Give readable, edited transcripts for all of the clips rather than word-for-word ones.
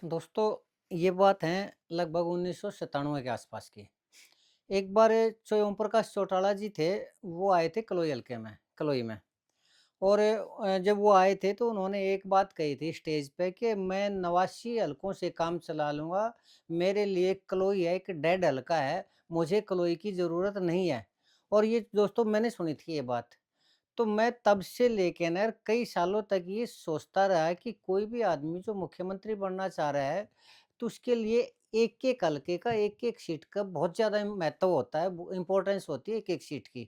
दोस्तों, ये बात है लगभग 1997 के आसपास की। एक बार जो ओम प्रकाश चौटाला जी थे, वो आए थे कलोई में। और जब वो आए थे तो उन्होंने एक बात कही थी स्टेज पे कि मैं 89 हलकों से काम चला लूँगा, मेरे लिए कलोई है एक डेड हलका है, मुझे कलोई की ज़रूरत नहीं है। और ये दोस्तों मैंने सुनी थी ये बात। तो मैं तब से लेके ना यार कई सालों तक ये सोचता रहा कि कोई भी आदमी जो मुख्यमंत्री बनना चाह रहा है, तो उसके लिए एक-एक हलके का, एक-एक सीट का बहुत ज़्यादा महत्व होता है, वो इम्पोर्टेंस होती है एक-एक सीट की।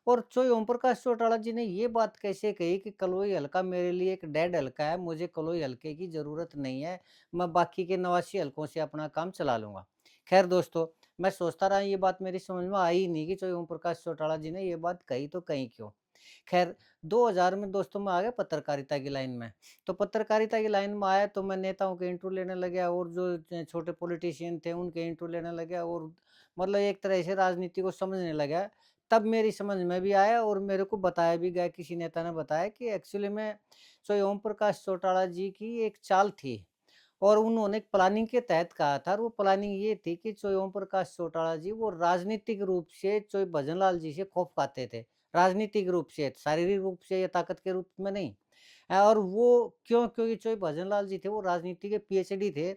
और जो ओम प्रकाश चौटाला जी ने ये बात कैसे कही कि कलोई हलका मेरे लिए एक डेड हलका है, मुझे कलोई हलके की ज़रूरत नहीं है, मैं बाकी के 89 हलकों से अपना काम चला लूँगा। ख़ैर दोस्तों, मैं सोचता रहा ये बात मेरी समझ में आई ही नहीं कि जो ओम प्रकाश चौटाला जी ने ये बात कही तो कही क्यों? ख़ैर 2000 में दोस्तों मैं आ गया पत्रकारिता की लाइन में। तो पत्रकारिता की लाइन में आया तो मैं नेताओं के इंटरव्यू लेने लग गया और जो छोटे पॉलिटिशियन थे उनके इंटरव्यू लेने लग गया और मतलब एक तरह से राजनीति को समझने लग गया। तब मेरी समझ में भी आया और मेरे को बताया भी गया, किसी नेता ने बताया कि एक्चुअली में जो ओम प्रकाश चौटाला जी की एक चाल थी और उन्होंने एक प्लानिंग के तहत कहा था और वो प्लानिंग ये थी कि जो ओम प्रकाश चौटाला जी वो राजनीतिक रूप से जो भजनलाल जी से खौफ खाते थे। राजनीतिक रूप से, शारीरिक रूप से या ताकत के रूप में नहीं। और वो क्यों? क्योंकि जो भजनलाल जी थे वो राजनीति के पीएचडी थे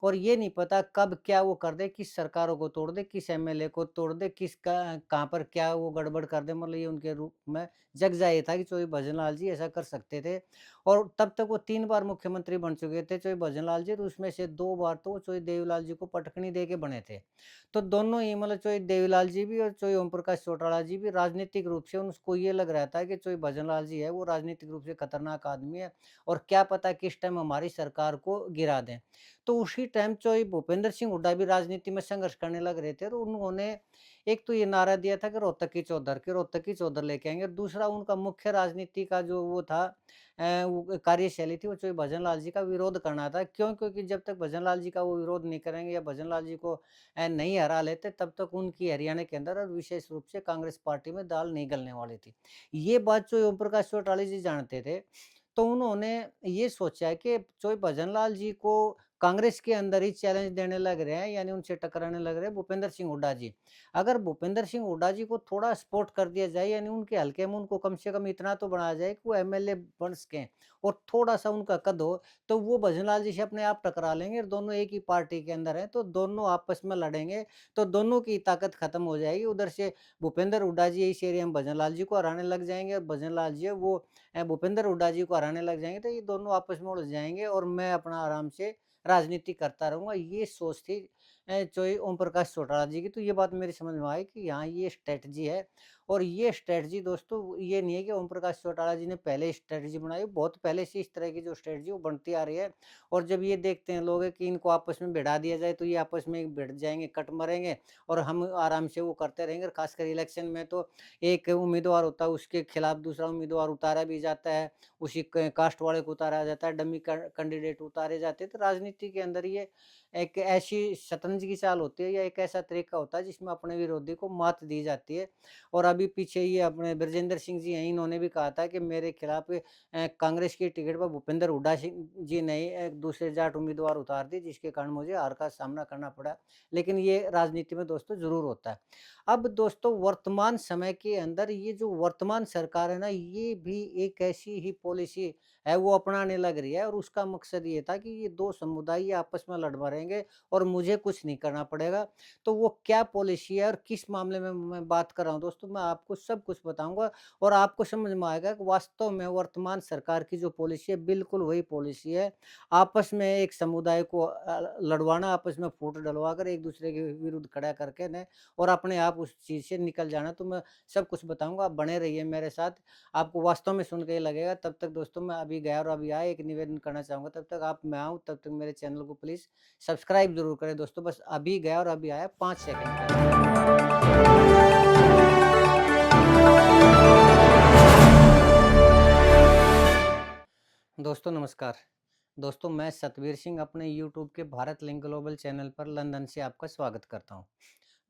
और ये नहीं पता कब क्या वो कर दे, किस सरकारों को तोड़ दे, किस एमएलए को तोड़ दे, किस का कहाँ पर क्या वो गड़बड़ कर दे, मतलब ये उनके रूप में जग जाहिर था कि जो ये भजनलाल जी ऐसा कर सकते थे। और तब तक वो 3 बार मुख्यमंत्री बन चुके थे, जो ये भजनलाल जी, तो उसमें से 2 बार तो जो ये देवीलाल जी को पटकनी दे के बने थे। तो दोनों ही मतलब जो ये देवीलाल जी भी और जो ये ओम प्रकाश चौटाला जी भी राजनीतिक रूप से उनको ये लग रहा था कि जो ये भजनलाल जी है वो राजनीतिक रूप से खतरनाक आदमी है और क्या पता किस टाइम हमारी सरकार को गिरा दें। तो उसी टाइम जो ये भूपेंद्र सिंह हुड्डा भी राजनीति में संघर्ष करने लग रहे थे और उन्होंने एक तो ये नारा दिया था कि रोहतक की चौधर लेके आएँगे। दूसरा उनका मुख्य राजनीति का जो वो था वो कार्यशैली थी, वो जो भजनलाल जी का विरोध करना था। क्यों? क्योंकि जब तक भजनलाल जी का वो विरोध नहीं करेंगे या भजनलाल जी को नहीं हरा लेते, तब तक उनकी हरियाणा के अंदर और विशेष रूप से कांग्रेस पार्टी में दाल नहीं गलने वाली थी। ये बात जो ओम प्रकाश चौटाला जी जानते थे, तो उन्होंने ये सोचा कि जो भजनलाल जी को कांग्रेस के अंदर ही चैलेंज देने लग रहे हैं, यानी उनसे टकराने लग रहे हैं भूपेंद्र सिंह हुड्डा जी। अगर भूपेंद्र सिंह हुड्डा जी को थोड़ा सपोर्ट कर दिया जाए, यानी उनके हल्के में उनको कम से कम इतना तो बनाया जाए कि वो एमएलए बन सकें और थोड़ा-सा उनका कद हो, तो वो भजनलाल जी से अपने आप टकरा लेंगे और दोनों एक ही पार्टी के अंदर हैं, तो दोनों आपस में लड़ेंगे, तो दोनों की ताकत खत्म हो जाएगी। उधर से भूपेंद्र हुड्डा जी इस एरिया में भजनलाल जी को हराने लग जाएँगे और भजनलाल जी है वो भूपेंद्र हुड्डा जी को हराने लग जाएँगे, तो ये दोनों आपस में उलझ जाएँगे और मैं अपना आराम से राजनीति करता रहूँगा। ये सोच थी जो ये ओम प्रकाश चौटाला जी की। तो ये बात मेरी समझ में आई कि हाँ, ये स्ट्रैटेजी है और ये स्ट्रैटेजी दोस्तों ये नहीं है कि ओम प्रकाश चौटाला जी ने पहले स्ट्रैटेजी बनाई, बहुत पहले से इस तरह की जो स्ट्रैटेजी वो बनती आ रही है। और जब ये देखते हैं लोग कि इनको आपस में भिड़ा दिया जाए, तो ये आपस में भिड़ जाएँगे, कट मरेंगे और हम आराम से वो करते रहेंगे। और खासकर इलेक्शन में तो एक उम्मीदवार होता है, उसके खिलाफ दूसरा उम्मीदवार उतारा भी जाता है, उसी क कास्ट वाले को उतारा जाता है, डमी कैंडिडेट उतारे जाते हैं। तो राजनीति के अंदर ये एक ऐसी शतरंज की चाल होती है या एक ऐसा तरीका होता है जिसमें अपने विरोधी को मात दी जाती है। और अभी पीछे ये अपने बृजेंद्र सिंह जी हैं, इन्होंने भी कहा था कि मेरे खिलाफ कांग्रेस की टिकट पर भूपेंद्र हुड्डा सिंह जी ने एक दूसरे जाट उम्मीदवार उतार दी, जिसके कारण मुझे हार का सामना करना पड़ा। लेकिन ये राजनीति में दोस्तों ज़रूर होता है। अब दोस्तों वर्तमान समय के अंदर ये जो वर्तमान सरकार है ना, ये भी एक ऐसी ही पॉलिसी है वो अपनाने लग रही है और उसका मकसद ये था कि ये 2 समुदाय ये आपस में लड़ मरेंगे और मुझे कुछ नहीं करना पड़ेगा। तो वो क्या पॉलिसी है और किस मामले में मैं बात कर रहा हूँ दोस्तों, मैं आपको सब कुछ बताऊँगा और आपको समझ में आएगा कि वास्तव में वर्तमान सरकार की जो पॉलिसी है बिल्कुल वही पॉलिसी है। आपस में एक समुदाय को लड़वाना, आपस में फूट डलवा कर एक-दूसरे के विरुद्ध खड़ा करके न और अपने आप उस चीज़ से निकल जाना। तो मैं सब कुछ बताऊँगा, आप बने रहिए मेरे साथ। आपको वास्तव में सुन के ही लगेगा। तब तक दोस्तों मैं अभी गया और अभी आया, एक निवेदन करना चाहूँगा, तब तक आप मैं आऊँ, तब तक मेरे चैनल को प्लीज़ सब्सक्राइब ज़रूर करें दोस्तों। बस अभी गया और अभी आया, 5 सेकंड के अंदर। दोस्तों नमस्कार। दोस्तों मैं सतवीर सिंह अपने यूट्यूब के भारत लिंक ग्लोबल चैनल पर लंदन से आपका स्वागत करता हूँ।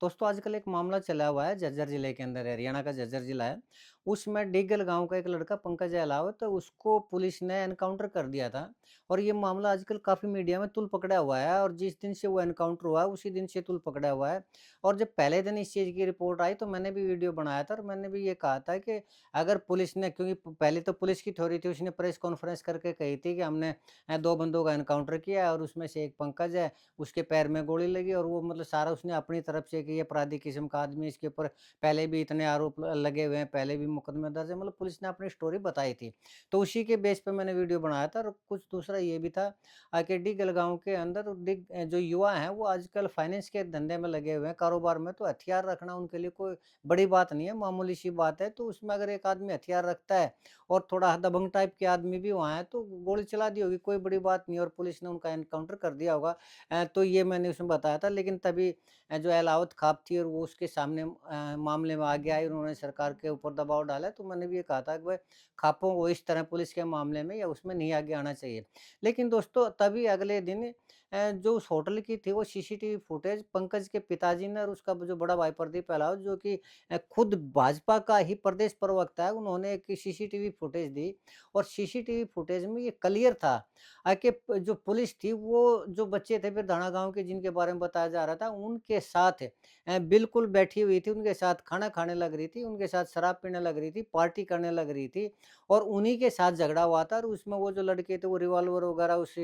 दोस्तों आजकल एक मामला चला हुआ है झज्जर ज़िले के अंदर, हरियाणा का झज्जर ज़िला है। उसमें डिगल गाँव का एक लड़का पंकज अहलावत, तो उसको पुलिस ने एनकाउंटर कर दिया था और ये मामला आजकल काफ़ी मीडिया में तूल पकड़ा हुआ है और जिस दिन से वो एनकाउंटर हुआ है, उसी दिन से तूल पकड़ा हुआ है। और जब पहले दिन इस चीज़ की रिपोर्ट आई तो मैंने भी वीडियो बनाया था और मैंने भी ये कहा था कि अगर पुलिस ने, क्योंकि पहले तो पुलिस की थ्योरी थी, उसने प्रेस कॉन्फ्रेंस करके कही थी कि हमने 2 बंदों का एनकाउंटर किया है और उसमें से एक पंकज है, उसके पैर में गोली लगी और वो मतलब सारा उसने अपनी तरफ से कि ये अपराधी किस्म का आदमी, इसके ऊपर पहले भी इतने आरोप लगे हुए हैं, पहले भी मुकदमे दर्ज है, मतलब पुलिस ने अपनी स्टोरी बताई थी। तो उसी के बेस पे मैंने वीडियो बनाया था और कुछ दूसरा ये भी था कि डिग गाँव के अंदर जो युवा हैं वो आजकल फाइनेंस के धंधे में लगे हुए हैं, कारोबार में, तो हथियार रखना उनके लिए कोई बड़ी बात नहीं है, मामूली सी बात है। तो उसमें अगर एक आदमी हथियार रखता है और थोड़ा दबंग टाइप के आदमी भी वहाँ है तो गोली चला दी होगी, कोई बड़ी बात नहीं, और पुलिस ने उनका एनकाउंटर कर दिया होगा। तो ये मैंने उसमें बताया था, लेकिन तभी जो एलावत खाप थी और वो उसके सामने मामले में आगे आई, उन्होंने सरकार के ऊपर दबाव डाला, तो मैंने भी ये कहा था कि भाई खापों को इस तरह पुलिस के मामले में या उसमें नहीं आगे आना चाहिए। लेकिन दोस्तों तभी अगले दिन जो उस होटल की थी वो सीसीटीवी फुटेज पंकज के पिताजी ने और उसका जो बड़ा भाई प्रदीप अहलावत, जो कि खुद भाजपा का ही प्रदेश प्रवक्ता है, उन्होंने एक सीसीटीवी फुटेज दी और सीसीटीवी फुटेज में ये क्लियर था कि जो पुलिस थी वो जो बच्चे थे फिर धाना गाँव के जिनके बारे में बताया जा रहा था, उनके साथ बिल्कुल बैठी हुई थी, उनके साथ खाना खाने लग रही थी, उनके साथ शराब पीने लग रही थी, पार्टी करने लग रही थी और उन्हीं के साथ झगड़ा हुआ था और उसमें वो जो लड़के थे वो रिवॉल्वर वगैरह उस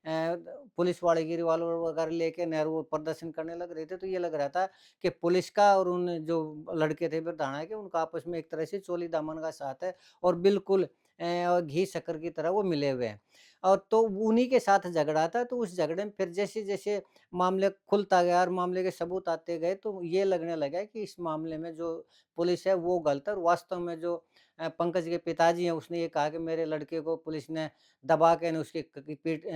पुलिस वाले की रिवॉल्वर वगैरह लेके नेहरू वो प्रदर्शन करने लग रहे थे। तो ये लग रहा था कि पुलिस का और उन जो लड़के थे फिर थाना के, उनका आपस में एक तरह से चोली दामन का साथ है और बिल्कुल घी शक्कर की तरह वो मिले हुए हैं। और तो उन्हीं के साथ झगड़ा था, तो उस झगड़े में फिर जैसे-जैसे मामले खुलता गया और मामले के सबूत आते गए, तो ये लगने लगा कि इस मामले में जो पुलिस है वो गलत है और वास्तव में जो पंकज के पिताजी हैं, उसने ये कहा कि मेरे लड़के को पुलिस ने दबा के ना उसकी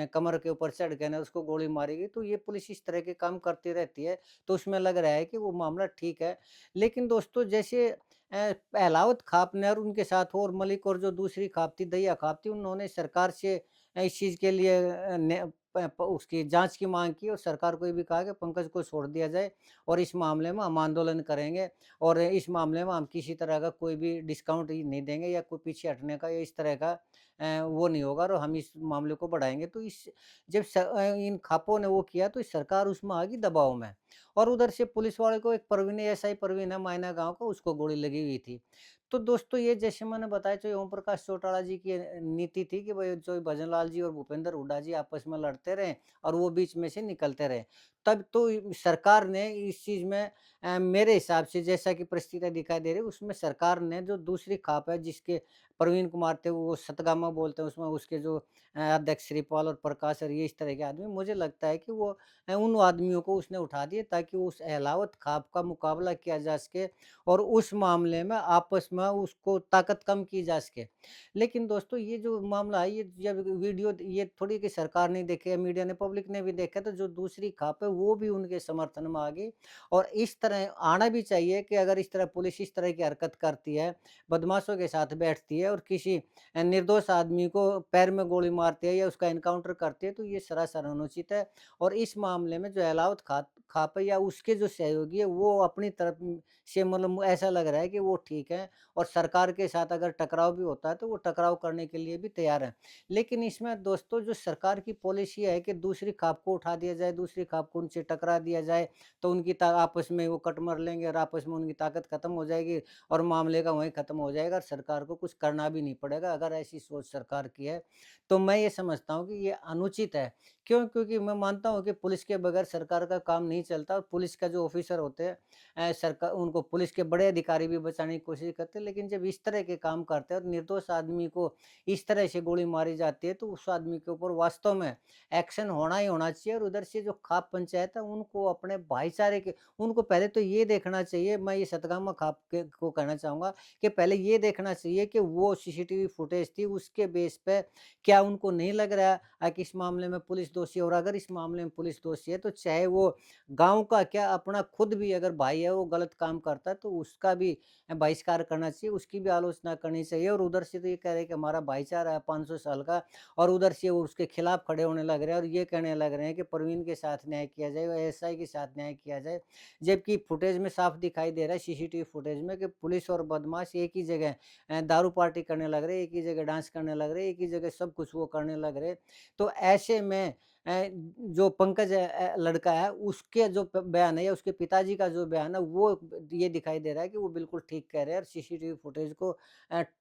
कमर के ऊपर चढ़ के ना उसको गोली मारी गई। तो ये पुलिस इस तरह के काम करती रहती है, तो उसमें लग रहा है कि वो मामला ठीक है। लेकिन दोस्तों जैसे पहलावत खाप ने और उनके साथ और मलिक और जो दूसरी खाप थी, दहिया खाप थी, उन्होंने सरकार से इस चीज़ के लिए ने प प उसकी जाँच की माँग की और सरकार को ये भी कहा कि पंकज को छोड़ दिया जाए और इस मामले में हम आंदोलन करेंगे और इस मामले में हम किसी तरह का कोई भी डिस्काउंट ही नहीं देंगे या कोई पीछे हटने का या इस तरह का वो नहीं होगा और हम इस मामले को बढ़ाएँगे। तो जब इन खापों ने वो किया तो सरकार उसमें आ गई दबाव में और उधर से पुलिस वाले को एक प्रवीण एएसआई प्रवीण है मायना गाँव का, उसको गोली लगी हुई थी। तो दोस्तों ये जैसे मैंने बताया जो ओम प्रकाश चौटाला जी की नीति थी कि भाई जो भजन लाल जी और भूपेंद्र हुड्डा जी आपस में लड़ते रहे और वो बीच में से निकलते रहे। तब तो सरकार ने इस चीज़ में मेरे हिसाब से जैसा कि परिस्थितियाँ दिखाई दे रही है उसमें सरकार ने जो दूसरी खाप है जिसके प्रवीण कुमार थे वो सतगामा बोलते हैं उसमें उसके जो अध्यक्ष श्रीपाल और प्रकाश और ये इस तरह के आदमी, मुझे लगता है कि वो उन आदमियों को उसने उठा दिए ताकि उस अहलावत खाप का मुकाबला किया जा सके और उस मामले में आपस में उसको ताकत कम की जा सके। लेकिन दोस्तों ये जो मामला है ये जब वीडियो ये थोड़ी कि सरकार ने देखे, मीडिया ने, पब्लिक ने भी देखा तो जो दूसरी खाप है वो भी उनके समर्थन में आ गई और इस तरह आना भी चाहिए कि अगर इस तरह पुलिस इस तरह की हरकत करती है, बदमाशों के साथ बैठती है और किसी निर्दोष आदमी को पैर में गोली मारती है या उसका एनकाउंटर करती है तो ये सरासर अनुचित है और इस मामले में जो अलाउद खाप है या उसके जो सहयोगी है वो अपनी तरफ से मतलब ऐसा लग रहा है कि वो ठीक है और सरकार के साथ अगर टकराव भी होता है तो वो टकराव करने के लिए भी तैयार है। लेकिन इसमें दोस्तों जो सरकार की पॉलिसी है कि दूसरी खाप को उठा दिया जाए, दूसरी खाप को उनसे टकरा दिया जाए, तो उनकी आपस में वो कट मर लेंगे और आपस में उनकी ताकत खत्म हो जाएगी और मामले का वहीं खत्म हो जाएगा और सरकार को कुछ करना भी नहीं पड़ेगा। अगर ऐसी सोच सरकार की है, तो मैं ये समझता हूँ कि ये अनुचित है। क्यों? क्योंकि मैं मानता हूँ कि पुलिस के बगैर सरकार का काम नहीं चलता और पुलिस का जो ऑफिसर होते हैं सरकार उनको पुलिस के बड़े अधिकारी भी बचाने की कोशिश करते हैं, लेकिन जब इस तरह के काम करते हैं और निर्दोष आदमी को इस तरह से गोली मारी जाती है, तो उस आदमी के ऊपर वास्तव में एक्शन होना ही होना चाहिए और उधर से जो खाप पंचायत है, उनको अपने भाईचारे के उनको पहले तो ये देखना चाहिए, मैं ये सतगामा खाप के को कहना चाहूँगा कि पहले ये देखना चाहिए कि वो सीसीटीवी फुटेज थी, उसके बेस पे क्या उनको नहीं लग रहा कि इस मामले में पुलिस दोषी है और अगर इस मामले में पुलिस दोषी है, तो चाहे वो गाँव का क्या अपना खुद भी अगर भाई है वो गलत काम करता है तो उसका भी बहिष्कार करना चाहिए, उसकी भी आलोचना करनी चाहिए और उधर से तो ये कह रहे हैं कि हमारा भाईचारा है 500 साल का और उधर से वो उसके खिलाफ खड़े होने लग रहे हैं और ये कहने लग रहे हैं कि प्रवीण के साथ न्याय किया जाए, एएसआई के साथ न्याय किया जाए। जबकि फुटेज में साफ दिखाई दे रहा है, सीसीटीवी फुटेज में, कि पुलिस और बदमाश एक ही जगह दारू पार्टी करने लग रहे हैं, एक ही जगह डांस करने लग रहे हैं, एक ही जगह सब कुछ वो करने लग रहे हैं। तो ऐसे में जो पंकज लड़का है, उसके जो बयान है या उसके पिताजी का जो बयान है, वो ये दिखाई दे रहा है कि वो बिल्कुल ठीक कह रहे हैं, और सीसीटीवी फुटेज को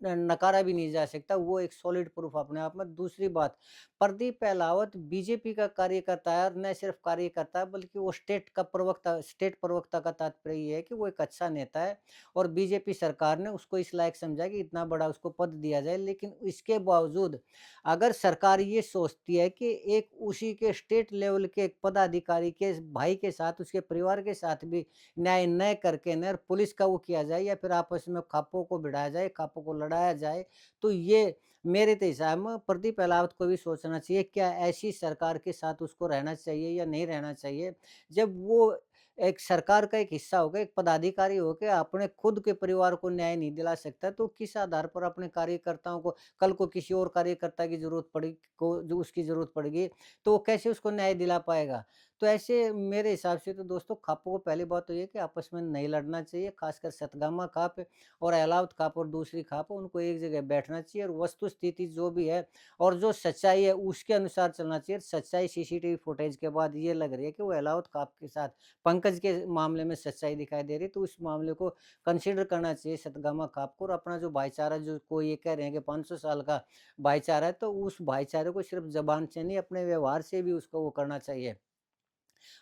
नकारा भी नहीं जा सकता। वो एक सॉलिड प्रूफ अपने आप में। दूसरी बात, प्रदीप अहलावत बीजेपी का कार्यकर्ता है, और न सिर्फ कार्यकर्ता है, बल्कि वो स्टेट प्रवक्ता का तात्पर्य ये है कि वो एक अच्छा नेता है, और बीजेपी सरकार ने उसको इस लायक समझा कि इतना बड़ा उसको पद दिया जाए। लेकिन इसके बावजूद अगर सरकार ये सोचती है कि एक उसी के स्टेट लेवल के एक पदाधिकारी के भाई के साथ, उसके परिवार के साथ भी न्याय न करके न पुलिस का वो किया जाए, या फिर आपस में खापों को भिड़ाया जाए, खापों को लड़ाया जाए, तो ये मेरे तो हिसाब में प्रदीप अहलावत को भी सोचना चाहिए, क्या ऐसी सरकार के साथ उसको रहना चाहिए या नहीं रहना चाहिए। जब वो एक सरकार का एक हिस्सा होके, एक पदाधिकारी होके अपने खुद के परिवार को न्याय नहीं दिला सकता, तो किस आधार पर अपने कार्यकर्ताओं को, कल को किसी और कार्यकर्ता की ज़रूरत पड़ी, को जो उसकी ज़रूरत पड़ेगी, तो वो कैसे उसको न्याय दिला पाएगा? तो ऐसे मेरे हिसाब से तो दोस्तों, खापों को पहली बात तो ये है कि आपस में नहीं लड़ना चाहिए, खासकर सतगामा खाप और अहलावत खाप और दूसरी खाप, उनको एक जगह बैठना चाहिए, और वस्तु स्थिति जो भी है और जो सच्चाई है उसके अनुसार चलना चाहिए। सच्चाई सीसीटीवी फुटेज के बाद ये लग रही है कि वो अहलावत खाप के साथ पंकज के मामले में सच्चाई दिखाई दे रही है, तो उस मामले को कंसीडर करना चाहिए सतगामा खाप को, और अपना जो भाईचारा, जो कोई ये कह रहे हैं कि 500 साल का भाईचारा है, तो उस भाईचारे को सिर्फ ज़बान से नहीं, अपने व्यवहार से भी उसको वो करना चाहिए,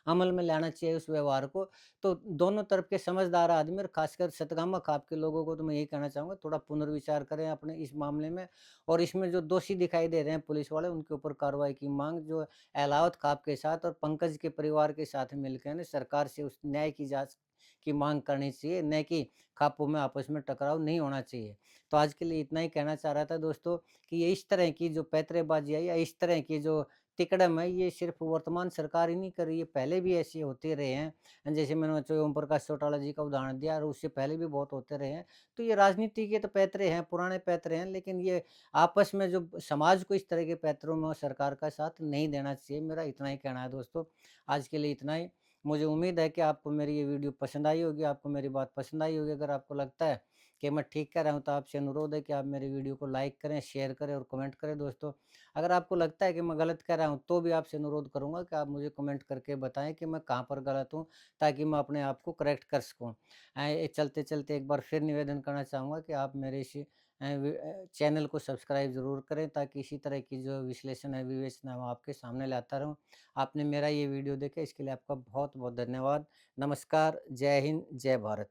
अमल में लाना चाहिए उस व्यवहार को। तो दोनों तरफ के समझदार आदमी, और खासकर सतगामा खाप के लोगों को तो मैं यही कहना चाहूँगा, थोड़ा पुनर्विचार करें अपने इस मामले में, और इसमें जो दोषी दिखाई दे रहे हैं पुलिस वाले, उनके ऊपर कार्रवाई की माँग, जो अहलावत खाप के साथ और पंकज के परिवार के साथ मिलकर ना सरकार से उस न्याय की जाँच की माँग करनी चाहिए, न कि खापों में आपस में टकराव नहीं होना चाहिए। तो आज के लिए इतना ही कहना चाह रहा था दोस्तों, कि ये इस तरह की जो पैंतरेबाज़ी है, या इस तरह की जो तिकड़म है, ये सिर्फ़ वर्तमान सरकार ही नहीं कर रही है, पहले भी ऐसे होते रहे हैं। जैसे मैंने बच्चों ओम प्रकाश चौटाला जी का उदाहरण दिया, और उससे पहले भी बहुत होते रहे हैं। तो ये राजनीति के तो पैंतरे हैं, पुराने पैंतरे हैं, लेकिन ये आपस में जो समाज को इस तरह के पैंतरों में सरकार का साथ नहीं देना चाहिए। मेरा इतना ही कहना है दोस्तों। आज के लिए इतना ही। मुझे उम्मीद है कि आपको मेरी ये वीडियो पसंद आई होगी, आपको मेरी बात पसंद आई होगी। अगर आपको लगता है कि मैं ठीक कह रहा हूँ, तो आपसे अनुरोध है कि आप मेरी वीडियो को लाइक करें, शेयर करें और कमेंट करें दोस्तों। अगर आपको लगता है कि मैं गलत कह रहा हूँ, तो भी आपसे अनुरोध करूँगा कि आप मुझे कमेंट करके बताएँ कि मैं कहाँ पर गलत हूँ, ताकि मैं अपने आप को करेक्ट कर सकूँ। चलते-चलते एक बार फिर निवेदन करना चाहूँगा कि आप मेरे इस चैनल को सब्सक्राइब ज़रूर करें, ताकि इसी तरह की जो विश्लेषण है, विवेचना है, वो आपके सामने लाता रहूँ। आपने मेरा ये वीडियो देखा, इसके लिए आपका बहुत-बहुत धन्यवाद। नमस्कार, जय हिंद, जय भारत।